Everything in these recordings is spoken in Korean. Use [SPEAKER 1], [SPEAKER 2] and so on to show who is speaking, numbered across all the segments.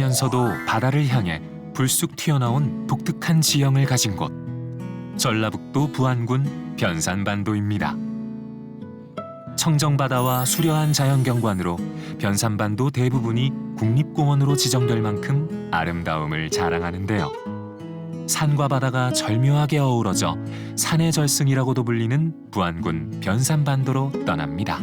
[SPEAKER 1] 낮으면서도 바다를 향해 불쑥 튀어나온 독특한 지형을 가진 곳, 전라북도 부안군 변산반도입니다. 청정바다와 수려한 자연경관으로 변산반도 대부분이 국립공원으로 지정될 만큼 아름다움을 자랑하는데요. 산과 바다가 절묘하게 어우러져 산의 절승이라고도 불리는 부안군 변산반도로 떠납니다.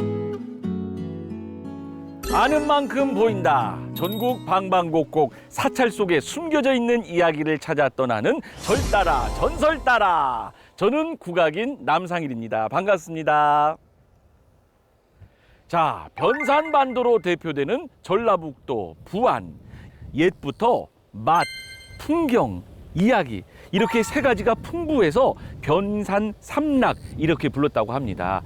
[SPEAKER 2] 아는 만큼 보인다. 전국 방방곡곡 사찰 속에 숨겨져 있는 이야기를 찾아 떠나는 절 따라 전설 따라. 저는 국악인 남상일입니다. 반갑습니다. 자, 변산반도로 대표되는 전라북도 부안. 옛부터 맛, 풍경, 이야기 이렇게 세 가지가 풍부해서 변산삼락 이렇게 불렀다고 합니다.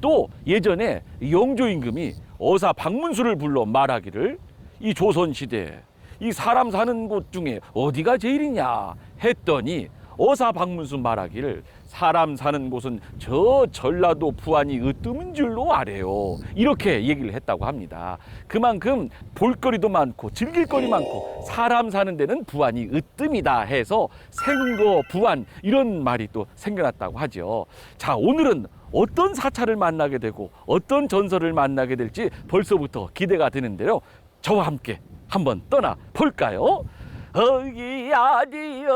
[SPEAKER 2] 또 예전에 영조 임금이 어사 박문수를 불러 말하기를 이 조선시대 이 사람 사는 곳 중에 어디가 제일이냐 했더니 어사 박문수 말하기를 사람 사는 곳은 저 전라도 부안이 으뜸인 줄로 아래요. 이렇게 얘기를 했다고 합니다. 그만큼 볼거리도 많고 즐길거리 많고 사람 사는 데는 부안이 으뜸이다 해서 생거 부안 이런 말이 또 생겨났다고 하죠. 자, 오늘은 어떤 사찰을 만나게 되고 어떤 전설을 만나게 될지 벌써부터 기대가 되는데요. 저와 함께 한번 떠나 볼까요? 어기야디여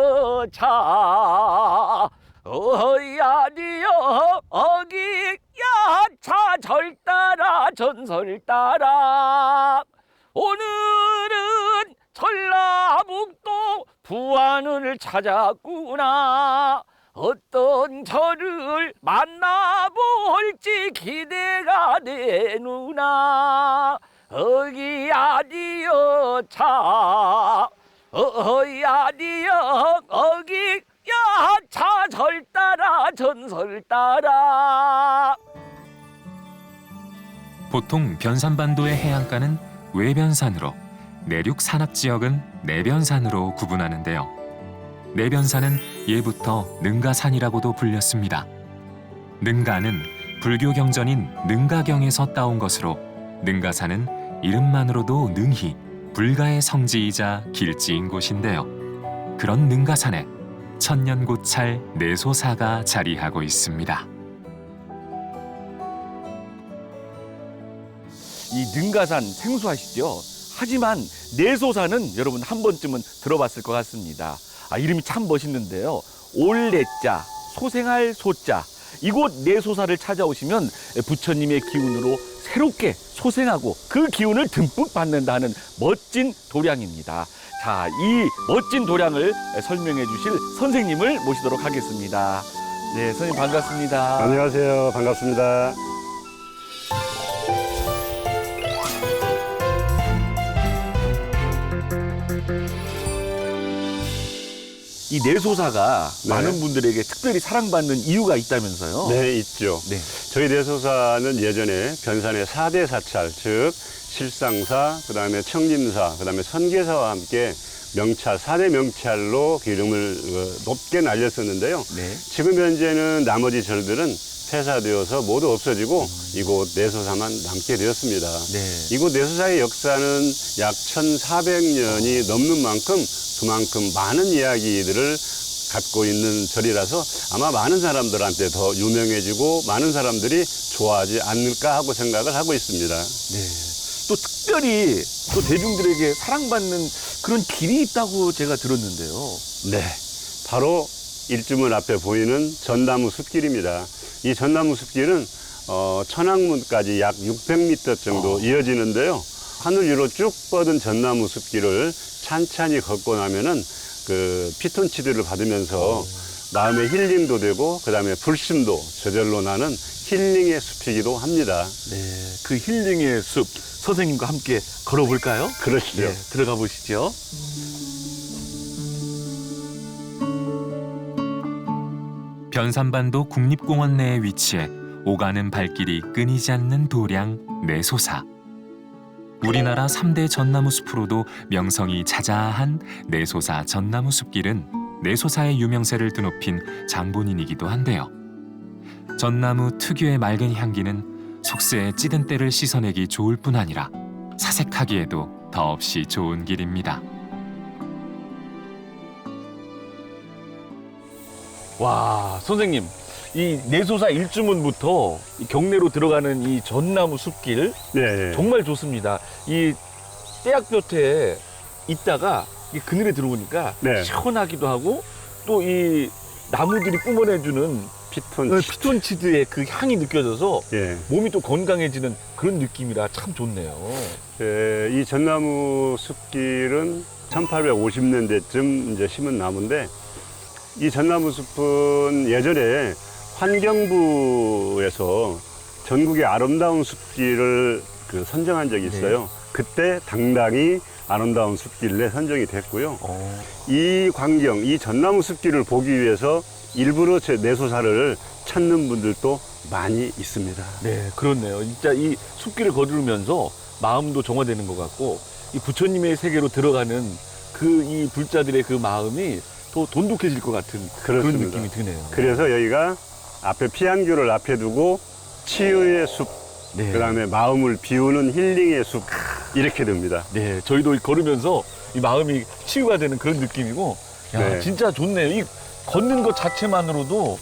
[SPEAKER 2] 차 어야디여 어기야 차 절 따라 전설 따라 오늘은 전라북도 부안을 찾았구나. 어떤 저를 만나볼지 기대가 되누나. 어기야디여 차 어야디여 어기야 차 절 따라 전설 따라.
[SPEAKER 1] 보통 변산반도의 해안가는 외변산으로, 내륙 산악지역은 내변산으로 구분하는데요. 내변산은 예부터 능가산이라고도 불렸습니다. 능가는 불교 경전인 능가경에서 따온 것으로 능가산은 이름만으로도 능히 불가의 성지이자 길지인 곳인데요. 그런 능가산에 천년고찰 내소사가 자리하고 있습니다.
[SPEAKER 2] 이 능가산 생소하시죠? 하지만 내소사는 여러분 한 번쯤은 들어봤을 것 같습니다. 이름이 참 멋있는데요. 올내자, 소생할 소자. 이곳 내소사를 찾아오시면 부처님의 기운으로 새롭게 소생하고 그 기운을 듬뿍 받는다는 멋진 도량입니다. 자, 이 멋진 도량을 설명해 주실 선생님을 모시도록 하겠습니다. 네, 선생님 반갑습니다.
[SPEAKER 3] 안녕하세요. 반갑습니다.
[SPEAKER 2] 이 내소사가
[SPEAKER 3] 네.
[SPEAKER 2] 많은 분들에게 특별히 사랑받는 이유가 있다면서요?
[SPEAKER 3] 네, 있죠.
[SPEAKER 2] 네.
[SPEAKER 3] 저희 내소사는 예전에 변산의 4대 사찰, 즉 실상사, 그다음에 청림사, 그다음에 선계사와 함께 명찰, 4대 명찰로 이름을 높게 날렸었는데요.
[SPEAKER 2] 네.
[SPEAKER 3] 지금 현재는 나머지 절들은 폐사되어서 모두 없어지고 이곳 내소사만 남게 되었습니다.
[SPEAKER 2] 네.
[SPEAKER 3] 이곳 내소사의 역사는 약 1400년이 넘는 만큼 그만큼 많은 이야기들을 갖고 있는 절이라서 아마 많은 사람들한테 더 유명해지고 많은 사람들이 좋아하지 않을까 하고 생각을 하고 있습니다.
[SPEAKER 2] 네. 또 특별히 또 대중들에게 사랑받는 그런 길이 있다고 제가 들었는데요.
[SPEAKER 3] 네, 바로 일주문 앞에 보이는 전나무 숲길입니다. 이 전나무 숲길은 천왕문까지 약 600m 정도 이어지는데요. 하늘 위로 쭉 뻗은 전나무 숲길을 찬찬히 걷고 나면은 그 피톤치드를 받으면서 마음의 힐링도 되고 그다음에 불심도 저절로 나는 힐링의 숲이기도 합니다.
[SPEAKER 2] 네. 그 힐링의 숲 선생님과 함께 걸어볼까요?
[SPEAKER 3] 그러시죠.
[SPEAKER 2] 네, 들어가 보시죠.
[SPEAKER 1] 변산반도 국립공원 내에 위치해 오가는 발길이 끊이지 않는 도량 내소사. 우리나라 3대 전나무 숲으로도 명성이 자자한 내소사 전나무 숲길은 내소사의 유명세를 드높인 장본인이기도 한데요. 전나무 특유의 맑은 향기는 속세의 찌든 때를 씻어내기 좋을 뿐 아니라 사색하기에도 더없이 좋은 길입니다.
[SPEAKER 2] 와, 선생님, 이 내소사 일주문부터 이 경내로 들어가는 이 전나무 숲길
[SPEAKER 3] 네.
[SPEAKER 2] 정말 좋습니다. 이 떼약볕에 있다가 이 그늘에 들어오니까
[SPEAKER 3] 네.
[SPEAKER 2] 시원하기도 하고 또 이 나무들이 뿜어내주는
[SPEAKER 3] 피톤.
[SPEAKER 2] 피톤치드의 그 향이 느껴져서
[SPEAKER 3] 예.
[SPEAKER 2] 몸이 또 건강해지는 그런 느낌이라 참 좋네요.
[SPEAKER 3] 예, 이 전나무 숲길은 1850년대쯤 이제 심은 나무인데 이 전나무 숲은 예전에 환경부에서 전국의 아름다운 숲길을 선정한 적이 있어요. 그때 당당히 아름다운 숲길에 선정이 됐고요. 이 광경, 이 전나무 숲길을 보기 위해서 일부러 제 내소사를 찾는 분들도 많이 있습니다.
[SPEAKER 2] 네, 그렇네요. 진짜 이 숲길을 거두면서 마음도 정화되는 것 같고 이 부처님의 세계로 들어가는 그 이 불자들의 그 마음이 더 돈독해질 것 같은 그런
[SPEAKER 3] 그렇습니다.
[SPEAKER 2] 느낌이 드네요.
[SPEAKER 3] 그래서 여기가 앞에 피안교를 앞에 두고 치유의 숲,
[SPEAKER 2] 네.
[SPEAKER 3] 그다음에 마음을 비우는 힐링의 숲 이렇게 됩니다.
[SPEAKER 2] 네, 저희도 걸으면서 이 마음이 치유가 되는 그런 느낌이고, 야,
[SPEAKER 3] 네.
[SPEAKER 2] 진짜 좋네요. 이 걷는 것 자체만으로도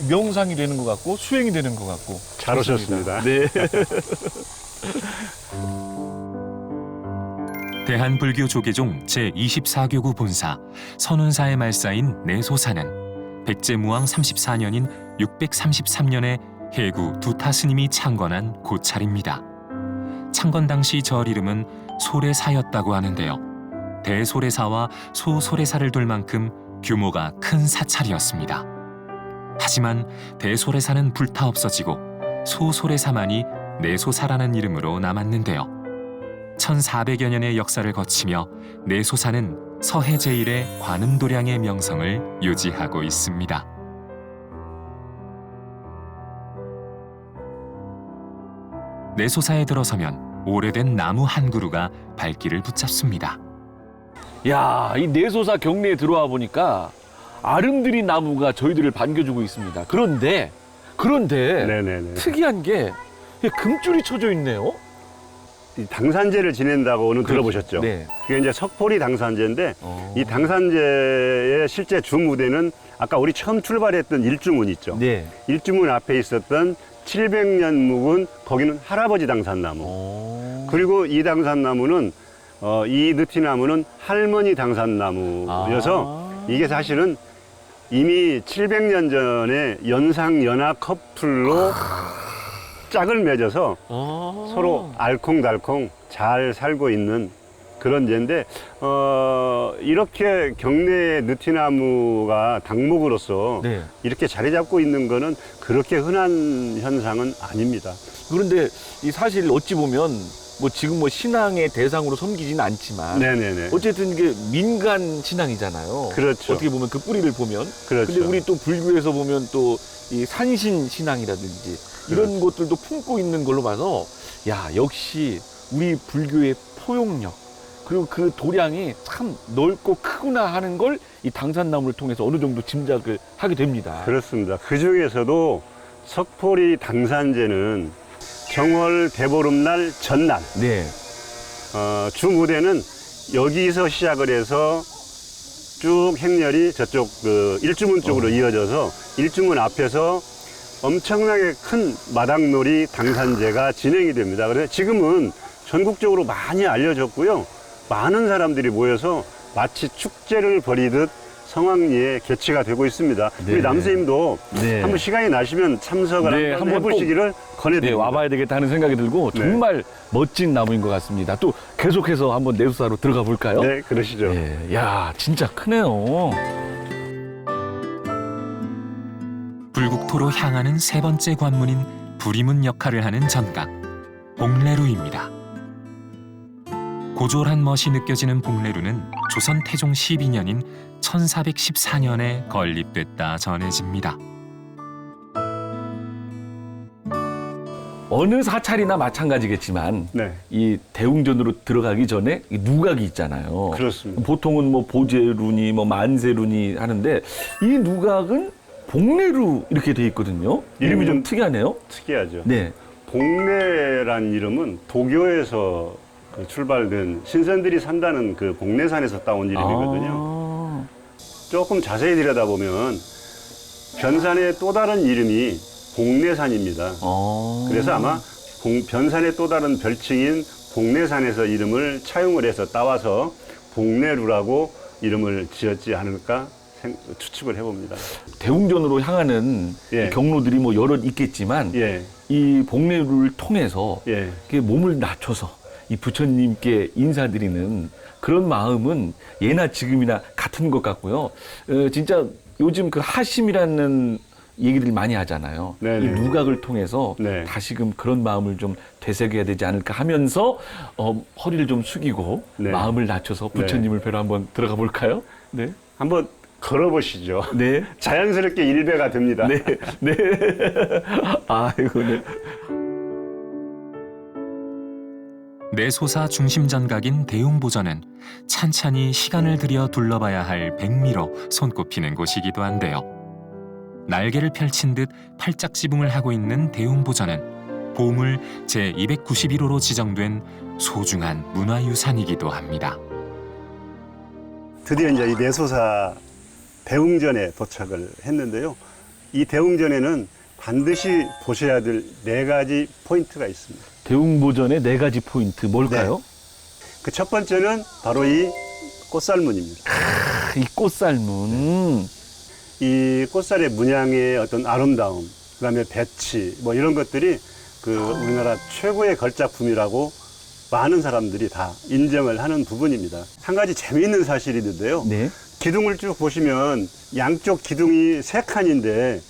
[SPEAKER 2] 명상이 되는 것 같고 수행이 되는 것 같고.
[SPEAKER 3] 잘
[SPEAKER 2] 좋습니다.
[SPEAKER 3] 오셨습니다.
[SPEAKER 2] 네.
[SPEAKER 1] 대한불교 조계종 제24교구 본사 선운사의 말사인 내소사는 백제무왕 34년인 633년에 해구 두타스님이 창건한 고찰입니다. 창건 당시 절 이름은 소래사였다고 하는데요. 대소래사와 소소래사를 둘 만큼 규모가 큰 사찰이었습니다. 하지만 대소래사는 불타 없어지고 소소래사만이 내소사라는 이름으로 남았는데요. 1400여 년의 역사를 거치며 내소사는 서해제1의 관음도량의 명성을 유지하고 있습니다. 내소사에 들어서면 오래된 나무 한 그루가 발길을 붙잡습니다.
[SPEAKER 2] 야, 이 내소사 경내에 들어와 보니까 아름드리 나무가 저희들을 반겨주고 있습니다. 그런데
[SPEAKER 3] 네네네.
[SPEAKER 2] 특이한 게 금줄이 쳐져 있네요.
[SPEAKER 3] 이 당산제를 지낸다고는 들어보셨죠?
[SPEAKER 2] 네.
[SPEAKER 3] 그게 이제 석포리 당산제인데
[SPEAKER 2] 어.
[SPEAKER 3] 이 당산제의 실제 주무대는 아까 우리 처음 출발했던 일주문 있죠?
[SPEAKER 2] 네.
[SPEAKER 3] 일주문 앞에 있었던 700년 묵은 거기는 할아버지 당산나무.
[SPEAKER 2] 어.
[SPEAKER 3] 그리고 이 당산나무는 이 느티나무는 할머니 당산나무여서 이게 사실은 이미 700년 전에 연상연하 커플로 짝을 맺어서 서로 알콩달콩 잘 살고 있는 그런 제인데 이렇게 경내의 느티나무가 당목으로서
[SPEAKER 2] 네.
[SPEAKER 3] 이렇게 자리 잡고 있는 거는 그렇게 흔한 현상은 아닙니다.
[SPEAKER 2] 그런데 이 사실 어찌 보면 뭐 지금 뭐 신앙의 대상으로 섬기지는 않지만
[SPEAKER 3] 네네네.
[SPEAKER 2] 어쨌든 이게 민간 신앙이잖아요.
[SPEAKER 3] 그렇죠.
[SPEAKER 2] 어떻게 보면 그 뿌리를 보면.
[SPEAKER 3] 그렇죠.
[SPEAKER 2] 근데 우리 또 불교에서 보면 또 이 산신 신앙이라든지 이런
[SPEAKER 3] 그렇죠.
[SPEAKER 2] 것들도 품고 있는 걸로 봐서 야, 역시 우리 불교의 포용력 그리고 그 도량이 참 넓고 크구나 하는 걸 이 당산나무를 통해서 어느 정도 짐작을 하게 됩니다.
[SPEAKER 3] 그렇습니다. 그 중에서도 석포리 당산제는 정월 대보름날 전날
[SPEAKER 2] 네.
[SPEAKER 3] 주무대는 여기서 시작을 해서 쭉 행렬이 저쪽 일주문 쪽으로 이어져서 일주문 앞에서 엄청나게 큰 마당놀이 당산제가 진행이 됩니다. 그래서 지금은 전국적으로 많이 알려졌고요. 많은 사람들이 모여서 마치 축제를 벌이듯 성황리에 개최가 되고 있습니다.
[SPEAKER 2] 네.
[SPEAKER 3] 우리 남선생님도
[SPEAKER 2] 네.
[SPEAKER 3] 한번 시간이 나시면 참석을
[SPEAKER 2] 네,
[SPEAKER 3] 한번
[SPEAKER 2] 한번
[SPEAKER 3] 해보시기를
[SPEAKER 2] 네,
[SPEAKER 3] 권해드립니다.
[SPEAKER 2] 와봐야 되겠다 하는 생각이 들고
[SPEAKER 3] 네.
[SPEAKER 2] 정말 멋진 나무인 것 같습니다. 또 계속해서 한번 내수사로 들어가 볼까요?
[SPEAKER 3] 네, 그러시죠.
[SPEAKER 2] 네, 야, 진짜 크네요.
[SPEAKER 1] 불국토로 향하는 세 번째 관문인 부리문 역할을 하는 전각 봉래루입니다. 고졸한 멋이 느껴지는 봉래루는 조선 태종 12년인 1414년에 건립됐다 전해집니다.
[SPEAKER 2] 어느 사찰이나 마찬가지겠지만
[SPEAKER 3] 네,
[SPEAKER 2] 이 대웅전으로 들어가기 전에 이 누각이 있잖아요.
[SPEAKER 3] 그렇습니다.
[SPEAKER 2] 보통은 뭐 보제루니 뭐 만세루니 하는데 이 누각은 봉래루 이렇게 돼 있거든요. 이름이 좀 특이하네요.
[SPEAKER 3] 특이하죠.
[SPEAKER 2] 네.
[SPEAKER 3] 봉래란 이름은 도교에서 출발된 신선들이 산다는 그 봉래산에서 따온 이름이거든요.
[SPEAKER 2] 아,
[SPEAKER 3] 조금 자세히 들여다보면 변산의 또 다른 이름이 복례산입니다. 그래서 아마 변산의 또 다른 별칭인 복례산에서 이름을 차용을 해서 따와서 복례루라고 이름을 지었지 않을까 추측을 해봅니다.
[SPEAKER 2] 대웅전으로 향하는
[SPEAKER 3] 예.
[SPEAKER 2] 경로들이 뭐 여러 있겠지만
[SPEAKER 3] 예,
[SPEAKER 2] 이 복례루를 통해서
[SPEAKER 3] 예,
[SPEAKER 2] 이렇게 몸을 낮춰서 이 부처님께 인사드리는 그런 마음은 예나 지금이나 같은 것 같고요. 진짜 요즘 그 하심이라는 얘기를 많이 하잖아요.
[SPEAKER 3] 네네.
[SPEAKER 2] 이 누각을 통해서
[SPEAKER 3] 네.
[SPEAKER 2] 다시금 그런 마음을 좀 되새겨야 되지 않을까 하면서 허리를 좀 숙이고
[SPEAKER 3] 네.
[SPEAKER 2] 마음을 낮춰서 부처님을 뵈러 한번 들어가 볼까요? 네.
[SPEAKER 3] 한번 걸어보시죠.
[SPEAKER 2] 네.
[SPEAKER 3] 자연스럽게 일배가 됩니다.
[SPEAKER 2] 네. 네. 아이고, 네.
[SPEAKER 1] 내소사 중심 전각인 대웅보전은 찬찬히 시간을 들여 둘러봐야 할 백미로 손꼽히는 곳이기도 한데요. 날개를 펼친 듯 팔짝 지붕을 하고 있는 대웅보전은 보물 제291호로 지정된 소중한 문화유산이기도 합니다.
[SPEAKER 3] 드디어 이제 이 내소사 대웅전에 도착을 했는데요. 이 대웅전에는 반드시 보셔야 될 4가지 포인트가 있습니다.
[SPEAKER 2] 대웅보전의 4가지 포인트 뭘까요?
[SPEAKER 3] 그 첫 번째는 바로 이 꽃살문입니다.
[SPEAKER 2] 이 꽃살문.
[SPEAKER 3] 이 꽃살의 문양의 어떤 아름다움, 그다음에 배치, 뭐 이런 것들이 그 우리나라 최고의 걸작품이라고 많은 사람들이 다 인정을 하는 부분입니다. 한 가지 재미있는 사실이 있는데요.
[SPEAKER 2] 네.
[SPEAKER 3] 기둥을 쭉 보시면 양쪽 기둥이 3칸인데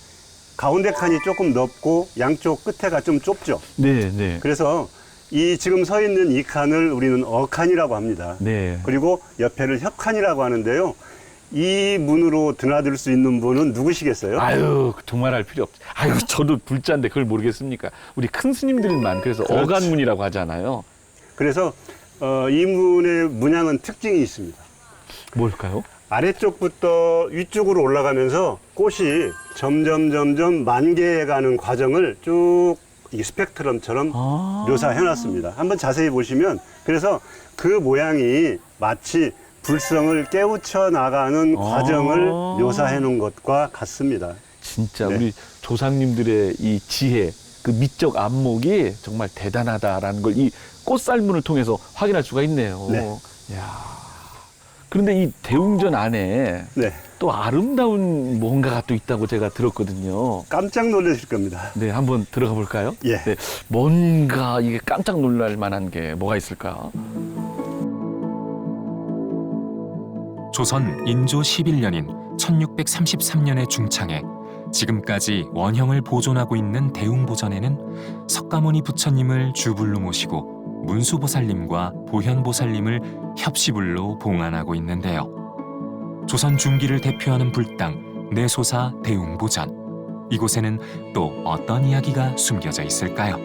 [SPEAKER 3] 가운데 칸이 조금 넓고 양쪽 끝에가 좀 좁죠.
[SPEAKER 2] 네, 네.
[SPEAKER 3] 그래서 이 지금 서 있는 이 칸을 우리는 어칸이라고 합니다.
[SPEAKER 2] 네.
[SPEAKER 3] 그리고 옆에를 협칸이라고 하는데요. 이 문으로 드나들 수 있는 분은 누구시겠어요?
[SPEAKER 2] 아유, 정말 할 필요 없지. 아유, 저도 불자인데 그걸 모르겠습니까? 우리 큰 스님들만 그래서
[SPEAKER 3] 그렇지.
[SPEAKER 2] 어간문이라고 하잖아요.
[SPEAKER 3] 그래서 이 문의 문양은 특징이 있습니다.
[SPEAKER 2] 뭘까요?
[SPEAKER 3] 아래쪽부터 위쪽으로 올라가면서 꽃이 점점 만개해가는 과정을 쭉 이 스펙트럼처럼 묘사해놨습니다. 한번 자세히 보시면 그래서 그 모양이 마치 불성을 깨우쳐 나가는 과정을 묘사해놓은 것과 같습니다.
[SPEAKER 2] 진짜
[SPEAKER 3] 네.
[SPEAKER 2] 우리 조상님들의 이 지혜, 그 미적 안목이 정말 대단하다라는 걸 이 꽃살문을 통해서 확인할 수가 있네요.
[SPEAKER 3] 네.
[SPEAKER 2] 야. 그런데 이 대웅전 안에
[SPEAKER 3] 네,
[SPEAKER 2] 또 아름다운 뭔가가 또 있다고 제가 들었거든요.
[SPEAKER 3] 깜짝 놀라실 겁니다.
[SPEAKER 2] 네, 한번 들어가 볼까요?
[SPEAKER 3] 예.
[SPEAKER 2] 네, 뭔가 이게 깜짝 놀랄 만한 게 뭐가 있을까?
[SPEAKER 1] 조선 인조 11년인 1633년의 중창에 지금까지 원형을 보존하고 있는 대웅보전에는 석가모니 부처님을 주불로 모시고 문수보살님과 보현보살님을 협시불로 봉안하고 있는데요. 조선 중기를 대표하는 불당 내소사 대웅보전. 이곳에는 또 어떤 이야기가 숨겨져 있을까요?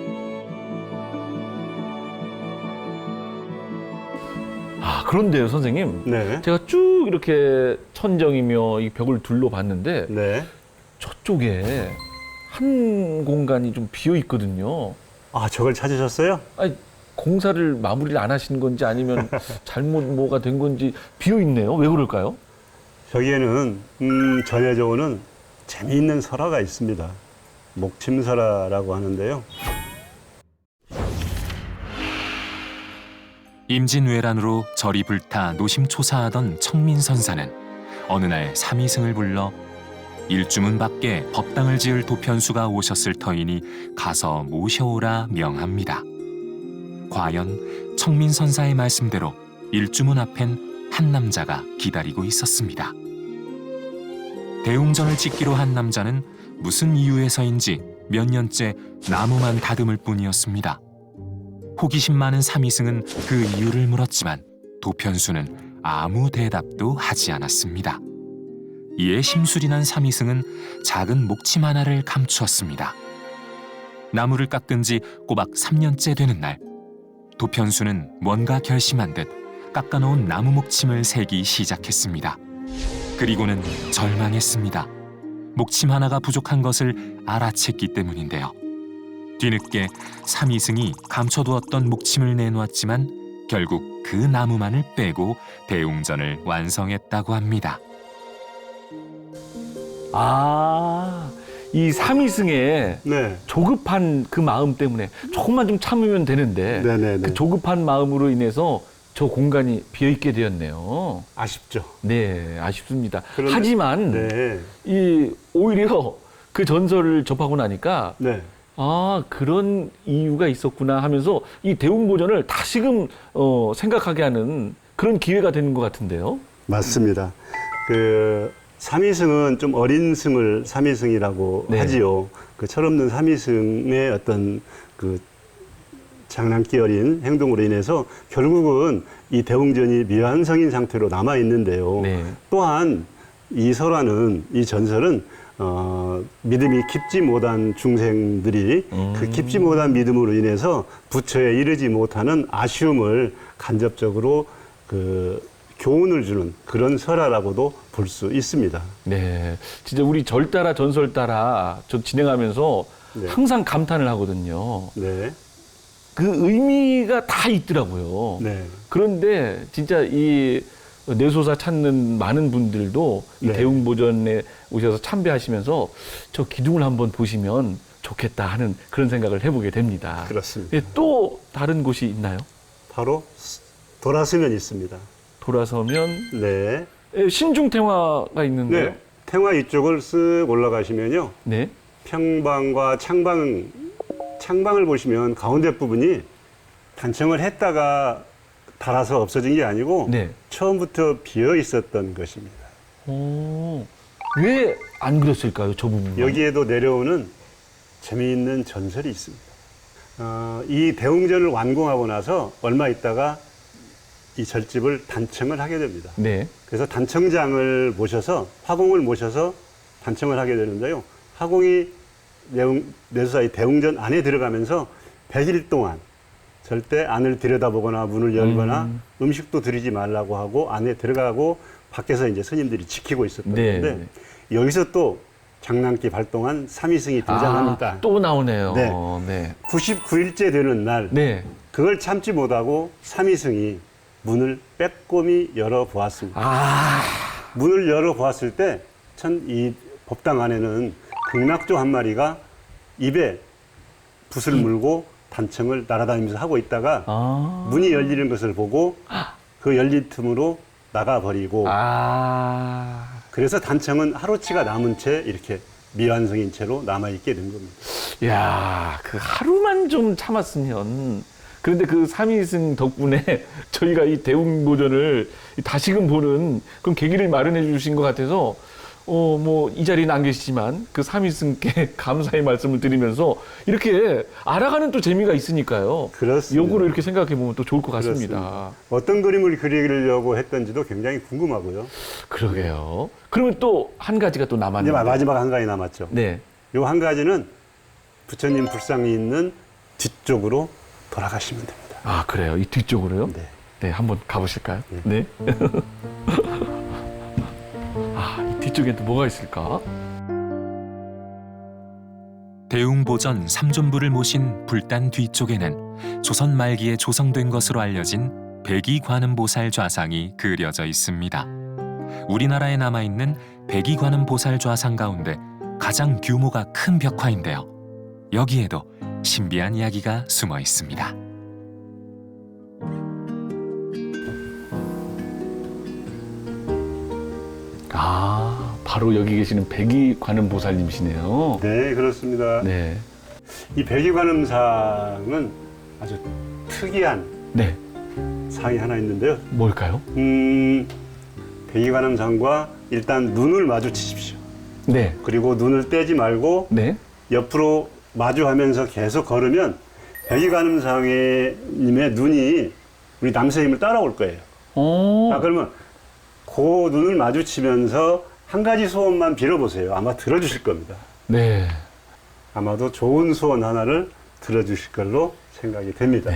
[SPEAKER 2] 아, 그런데요, 선생님.
[SPEAKER 3] 네,
[SPEAKER 2] 제가 쭉 이렇게 천정이며 이 벽을 둘러봤는데
[SPEAKER 3] 네.
[SPEAKER 2] 저쪽에 한 공간이 좀 비어 있거든요.
[SPEAKER 3] 아, 저걸 찾으셨어요?
[SPEAKER 2] 아니, 공사를 마무리를 안 하신 건지 아니면 잘못 뭐가 된 건지 비어 있네요. 왜 그럴까요?
[SPEAKER 3] 저기에는 전해져오는 재미있는 설화가 있습니다. 목침설화라고 하는데요.
[SPEAKER 1] 임진왜란으로 절이 불타 노심초사하던 청민선사는 어느 날 삼이승을 불러 일주문 밖에 법당을 지을 도편수가 오셨을 터이니 가서 모셔오라 명합니다. 과연 청민선사의 말씀대로 일주문 앞엔 한 남자가 기다리고 있었습니다. 대웅전을 짓기로 한 남자는 무슨 이유에서인지 몇 년째 나무만 다듬을 뿐이었습니다. 호기심 많은 삼이승은 그 이유를 물었지만 도편수는 아무 대답도 하지 않았습니다. 이에 심술이 난 삼이승은 작은 목침 하나를 감추었습니다. 나무를 깎은 지 꼬박 3년째 되는 날, 도편수는 뭔가 결심한 듯 깎아놓은 나무 목침을 세기 시작했습니다. 그리고는 절망했습니다. 목침 하나가 부족한 것을 알아챘기 때문인데요. 뒤늦게 삼이승이 감춰두었던 목침을 내놓았지만 결국 그 나무만을 빼고 대웅전을 완성했다고 합니다.
[SPEAKER 2] 아, 이 삼위승의
[SPEAKER 3] 네.
[SPEAKER 2] 조급한 그 마음 때문에 조금만 좀 참으면 되는데
[SPEAKER 3] 네네네.
[SPEAKER 2] 그 조급한 마음으로 인해서 저 공간이 비어 있게 되었네요.
[SPEAKER 3] 아쉽죠.
[SPEAKER 2] 네, 아쉽습니다.
[SPEAKER 3] 그런데-
[SPEAKER 2] 하지만
[SPEAKER 3] 네.
[SPEAKER 2] 이 오히려 그 전설을 접하고 나니까
[SPEAKER 3] 네.
[SPEAKER 2] 아, 그런 이유가 있었구나 하면서 이 대웅보전을 다시금 생각하게 하는 그런 기회가 되는 것 같은데요.
[SPEAKER 3] 맞습니다. 그 삼위승은 좀 어린 승을 삼위승이라고
[SPEAKER 2] 네.
[SPEAKER 3] 하지요. 그 철없는 삼위승의 어떤 그 장난기 어린 행동으로 인해서 결국은 이 대웅전이 미완성인 상태로 남아 있는데요.
[SPEAKER 2] 네.
[SPEAKER 3] 또한 이 설화는 이 전설은 믿음이 깊지 못한 중생들이 그 깊지 못한 믿음으로 인해서 부처에 이르지 못하는 아쉬움을 간접적으로 그 교훈을 주는 그런 설화라고도 볼 수 있습니다.
[SPEAKER 2] 네. 진짜 우리 절 따라 전설 따라 저 진행하면서
[SPEAKER 3] 네.
[SPEAKER 2] 항상 감탄을 하거든요.
[SPEAKER 3] 네,
[SPEAKER 2] 그 의미가 다 있더라고요.
[SPEAKER 3] 네,
[SPEAKER 2] 그런데 진짜 이 내소사 찾는 많은 분들도 이
[SPEAKER 3] 네.
[SPEAKER 2] 대웅보전에 오셔서 참배하시면서 저 기둥을 한번 보시면 좋겠다 하는 그런 생각을 해보게 됩니다.
[SPEAKER 3] 그렇습니다.
[SPEAKER 2] 예, 또 다른 곳이 있나요?
[SPEAKER 3] 바로 돌아서면 있습니다.
[SPEAKER 2] 돌아서면
[SPEAKER 3] 네,
[SPEAKER 2] 예, 신중탱화가 있는데요.
[SPEAKER 3] 네, 탱화 이쪽을 쓱 올라가시면요,
[SPEAKER 2] 네.
[SPEAKER 3] 평방과 창방을 보시면 가운데 부분이 단청을 했다가 닳아서 없어진 게 아니고
[SPEAKER 2] 네.
[SPEAKER 3] 처음부터 비어 있었던 것입니다.
[SPEAKER 2] 왜 안 그렸을까요, 저 부분?
[SPEAKER 3] 여기에도 내려오는 재미있는 전설이 있습니다. 이 대웅전을 완공하고 나서 얼마 있다가 이 절집을 단청을 하게 됩니다.
[SPEAKER 2] 네.
[SPEAKER 3] 그래서 단청장을 모셔서 화공을 모셔서 단청을 하게 되는데요. 화공이 내소사의 대웅전 안에 들어가면서 100일 동안 절대 안을 들여다보거나 문을 열거나 음식도 드리지 말라고 하고 안에 들어가고 밖에서 이제 스님들이 지키고 있었던
[SPEAKER 2] 네.
[SPEAKER 3] 건데 여기서 또 장난기 발동한 삼위승이 등장합니다.
[SPEAKER 2] 아, 또 나오네요.
[SPEAKER 3] 네.
[SPEAKER 2] 네.
[SPEAKER 3] 99일째 되는 날
[SPEAKER 2] 네.
[SPEAKER 3] 그걸 참지 못하고 삼위승이 문을 빼꼼히 열어보았습니다.
[SPEAKER 2] 아,
[SPEAKER 3] 문을 열어보았을 때 이 법당 안에는 극락조 한 마리가 입에 붓을 물고 단청을 날아다니면서 하고 있다가
[SPEAKER 2] 아.
[SPEAKER 3] 문이 열리는 것을 보고 그 열린 틈으로 나가버리고
[SPEAKER 2] 아.
[SPEAKER 3] 그래서 단청은 하루치가 남은 채 이렇게 미완성인 채로 남아있게 된 겁니다.
[SPEAKER 2] 야, 그 하루만 좀 참았으면. 그런데 그 삼위승 덕분에 저희가 이 대웅보전을 다시금 보는 그런 계기를 마련해 주신 것 같아서 뭐 이 자리는 안 계시지만 그 삼위승께 감사의 말씀을 드리면서 이렇게 알아가는 또 재미가 있으니까요.
[SPEAKER 3] 그렇습니다.
[SPEAKER 2] 요거를 이렇게 생각해 보면 또 좋을 것 같습니다.
[SPEAKER 3] 그렇습니다. 어떤 그림을 그리려고 했던지도 굉장히 궁금하고요.
[SPEAKER 2] 그러게요. 그러면 또 한 가지가 또
[SPEAKER 3] 이제
[SPEAKER 2] 남았는데.
[SPEAKER 3] 마지막 한 가지 남았죠.
[SPEAKER 2] 네.
[SPEAKER 3] 요 한 가지는 부처님 불상이 있는 뒤쪽으로 돌아가시면 됩니다.
[SPEAKER 2] 아, 그래요. 이 뒤쪽으로요?
[SPEAKER 3] 네.
[SPEAKER 2] 네, 한번 가보실까요? 네. 아, 이 뒤쪽에 또 뭐가 있을까?
[SPEAKER 1] 대웅보전 삼존부를 모신 불단 뒤쪽에는 조선 말기에 조성된 것으로 알려진 백이관음보살 좌상이 그려져 있습니다. 우리나라에 남아있는 백이관음보살 좌상 가운데 가장 규모가 큰 벽화인데요. 여기에도 신비한 이야기가 숨어 있습니다.
[SPEAKER 2] 아, 바로 여기 계시는 백이관음보살님이시네요.
[SPEAKER 3] 네, 그렇습니다.
[SPEAKER 2] 네.
[SPEAKER 3] 이 백이관음상은 아주 특이한
[SPEAKER 2] 네.
[SPEAKER 3] 상이 하나 있는데요.
[SPEAKER 2] 뭘까요?
[SPEAKER 3] 백이관음상과 일단 눈을 마주치십시오.
[SPEAKER 2] 네.
[SPEAKER 3] 그리고 눈을 떼지 말고
[SPEAKER 2] 네.
[SPEAKER 3] 옆으로 마주하면서 계속 걸으면 백이관음상님의 눈이 우리 남선생님을 따라올 거예요.
[SPEAKER 2] 오.
[SPEAKER 3] 그러면 그 눈을 마주치면서 한 가지 소원만 빌어보세요. 아마 들어주실 겁니다.
[SPEAKER 2] 네.
[SPEAKER 3] 아마도 좋은 소원 하나를 들어주실 걸로 생각이 됩니다.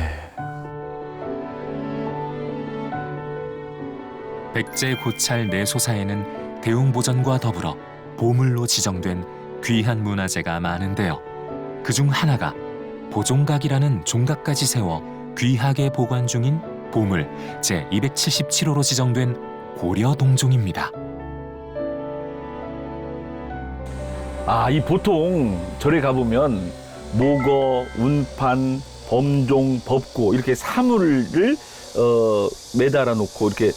[SPEAKER 1] 백제 고찰 내소사에는 대웅보전과 더불어 보물로 지정된 귀한 문화재가 많은데요. 그중 하나가 보종각이라는 종각까지 세워 귀하게 보관 중인 보물 제277호로 지정된 고려동종입니다.
[SPEAKER 2] 이 보통 절에 가보면 목어, 운판, 범종, 법고 이렇게 사물을 매달아 놓고 이렇게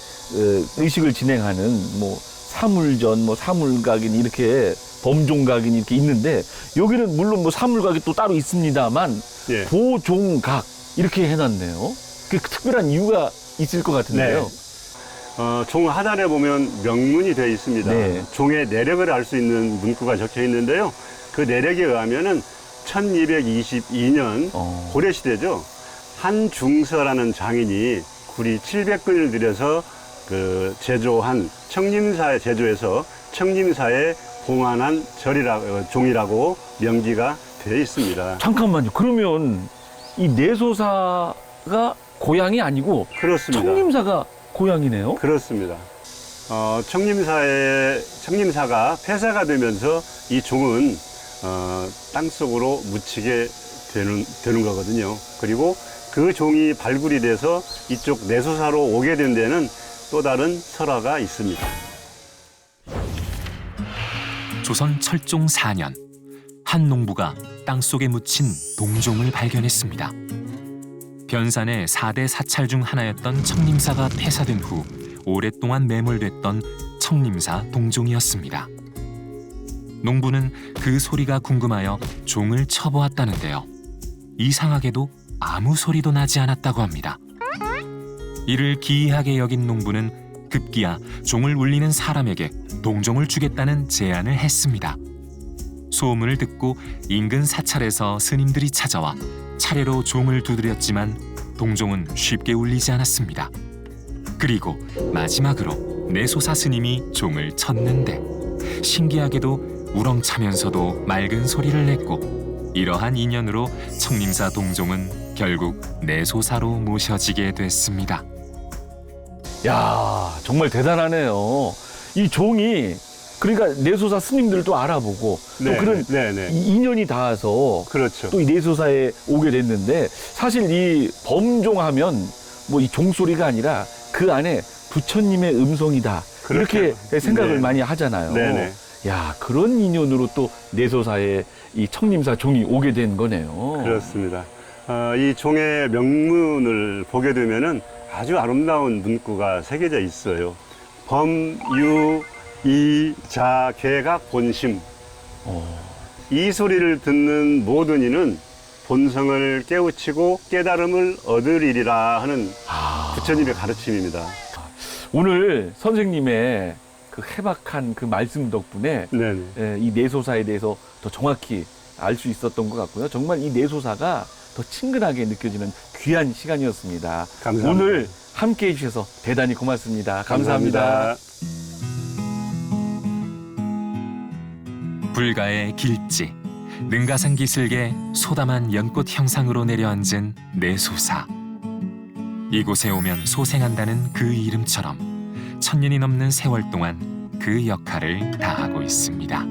[SPEAKER 2] 의식을 진행하는 뭐 사물전, 뭐 사물각인 이렇게 범종각인 이렇게 있는데 여기는 물론 뭐 사물각이 또 따로 있습니다만
[SPEAKER 3] 예.
[SPEAKER 2] 보종각 이렇게 해놨네요. 그 특별한 이유가 있을 것 같은데요.
[SPEAKER 3] 종 하단에 보면 명문이 되어 있습니다.
[SPEAKER 2] 네.
[SPEAKER 3] 종의 내력을 알 수 있는 문구가 적혀 있는데요. 그 내력에 의하면은 1222년 고려시대죠. 한중서라는 장인이 구리 700근을 들여서 그 제조한 청림사에 제조해서 청림사에 봉안한 종이라고 명기가 되어 있습니다.
[SPEAKER 2] 잠깐만요. 그러면 이 내소사가 고향이 아니고
[SPEAKER 3] 그렇습니다.
[SPEAKER 2] 청림사가 고향이네요.
[SPEAKER 3] 그렇습니다. 청림사가 폐사가 되면서 이 종은 땅속으로 묻히게 되는 거거든요. 그리고 그 종이 발굴이 돼서 이쪽 내소사로 오게 된 데는 또 다른 설화가 있습니다.
[SPEAKER 1] 조선 철종 4년 한 농부가 땅속에 묻힌 동종을 발견했습니다. 변산의 4대 사찰 중 하나였던 청림사가 폐사된 후 오랫동안 매몰됐던 청림사 동종이었습니다. 농부는 그 소리가 궁금하여 종을 쳐보았다는데요. 이상하게도 아무 소리도 나지 않았다고 합니다. 이를 기이하게 여긴 농부는 급기야 종을 울리는 사람에게 동종을 주겠다는 제안을 했습니다. 소문을 듣고 인근 사찰에서 스님들이 찾아와 차례로 종을 두드렸지만 동종은 쉽게 울리지 않았습니다. 그리고 마지막으로 내소사 스님이 종을 쳤는데 신기하게도 우렁차면서도 맑은 소리를 냈고 이러한 인연으로 청림사 동종은 결국 내소사로 모셔지게 됐습니다.
[SPEAKER 2] 야, 정말 대단하네요. 이 종이 그러니까 내소사 스님들도 알아보고 또 그런 인연이 닿아서
[SPEAKER 3] 그렇죠.
[SPEAKER 2] 또 이 내소사에 오게 됐는데 사실 이 범종하면 뭐 이 종소리가 아니라 그 안에 부처님의 음성이다. 이렇게 생각을 많이 하잖아요.
[SPEAKER 3] 네네.
[SPEAKER 2] 야, 그런 인연으로 또 내소사에 이 청림사 종이 오게 된 거네요.
[SPEAKER 3] 그렇습니다. 이 종의 명문을 보게 되면은 아주 아름다운 문구가 새겨져 있어요. 범, 유, 이, 자, 개각, 본심. 이 소리를 듣는 모든 이는 본성을 깨우치고 깨달음을 얻으리라 하는 부처님의 가르침입니다.
[SPEAKER 2] 오늘 선생님의 그 해박한 그 말씀 덕분에 이 내소사에 대해서 더 정확히 알 수 있었던 것 같고요. 정말 이 내소사가 더 친근하게 느껴지는 귀한 시간이었습니다.
[SPEAKER 3] 감사합니다.
[SPEAKER 2] 오늘 함께해 주셔서 대단히 고맙습니다. 감사합니다.
[SPEAKER 1] 불가의 길지, 능가산 기슭에 소담한 연꽃 형상으로 내려앉은 내소사. 이곳에 오면 소생한다는 그 이름처럼 천년이 넘는 세월 동안 그 역할을 다하고 있습니다.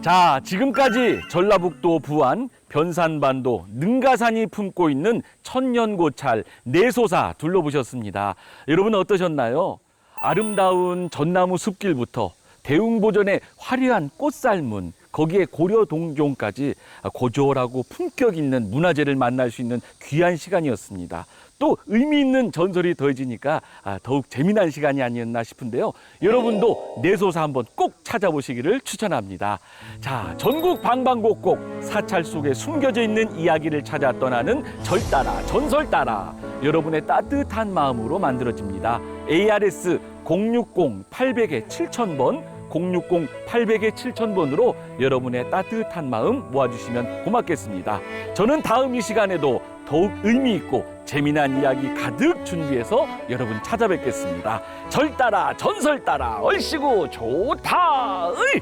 [SPEAKER 2] 자, 지금까지 전라북도 부안 변산반도 능가산이 품고 있는 천년고찰 내소사 둘러보셨습니다. 여러분 어떠셨나요? 아름다운 전나무 숲길부터 대웅보전의 화려한 꽃살문, 거기에 고려동종까지 고졸하고 품격 있는 문화재를 만날 수 있는 귀한 시간이었습니다. 또 의미 있는 전설이 더해지니까 더욱 재미난 시간이 아니었나 싶은데요. 여러분도 내소사 한번 꼭 찾아보시기를 추천합니다. 자, 전국 방방곡곡 사찰 속에 숨겨져 있는 이야기를 찾아 떠나는 절 따라 전설 따라 여러분의 따뜻한 마음으로 만들어집니다. ARS 060-800-7000번 060-800-7000번으로 여러분의 따뜻한 마음 모아주시면 고맙겠습니다. 저는 다음 이 시간에도 더욱 의미 있고 재미난 이야기 가득 준비해서 여러분 찾아뵙겠습니다. 절 따라 전설 따라 얼씨구 좋다. 으이!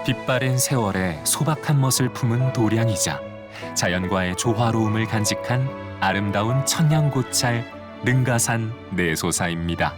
[SPEAKER 1] 빛바랜 세월에 소박한 멋을 품은 도량이자 자연과의 조화로움을 간직한 아름다운 천년고찰 능가산 내소사입니다.